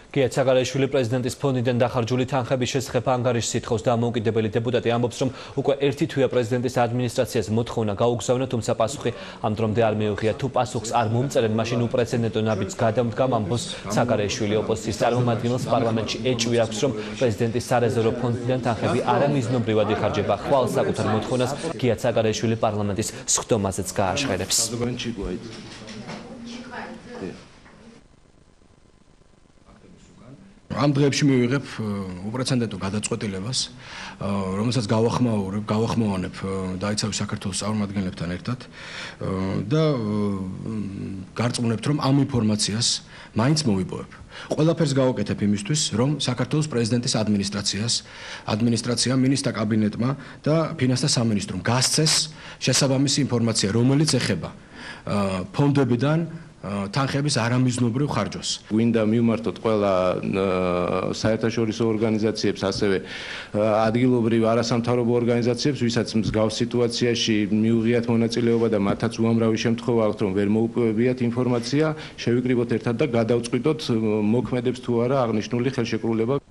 გია ცაგარეიშვილი პრეზიდენტის ფონდიდან დახარჯული თანხების შესახებ ანგარიშს ითხოვს დამოუკიდებელი დეპუტატი ამბობს, რომ უკვე ერთი თვეა პრეზიდენტის ადმინისტრაციას მოთხოვნა გაუგზავნა, თუმცა პასუხი ამ დრომდე არ მიუღია. თუ პასუხს არ მომწერენ, მაშინ უპრეცედენტო ნაბიჯს გადამდგამ, ამბობს ცაგარეიშვილი. ოპოზიციის წარმომადგენელს პარლამენტში ეჭვი აქვს, რომ პრეზიდენტის სარეზერვო ფონდიდან თანხები არამიზნობრივად იხარჯება. ხვალ საკუთარ მოთხოვნას გია ცაგარეიშვილი პარლამენტის სხდომაზეც გააშხერებს. ამ დღეებში მივიღებ უპრეცედენტო გადაწყვეტილებას, რომელსაც გავახმოვანებ დაიცავი საქართველოს წარმომადგენლებთან ერთად და გარწმუნებთ, რომ ამ ინფორმაციას მაინც მოვიპოვებ. ყველაფერს გავაკეთებ იმისთვის, რომ საქართველოს პრეზიდენტის ადმინისტრაციამ, მინისტრთა კაბინეტმა და ფინანსთა სამინისტრომ გასცეს შესაბამისი ინფორმაცია, რომელიც ეხება ფონდებიდან თანხების არამიზნობრივ ხარჯვას. გვინდა მივმართოთ ყველა საერთაშორისო ორგანიზაციებს, ასევე ადგილობრივ არასამთავრობო ორგანიზაციებს, ვისაც მსგავს სიტუაციაში მიუღიათ მონაწილეობა და მათაც უამრავი შემთხვევა აქვს, რომ ვერ მოუპოვებიათ ინფორმაცია, შევიკრიბოთ ერთად და გადავწყვიტოთ მოქმედებს თუ არა აღნიშნული ხელშეკრულება.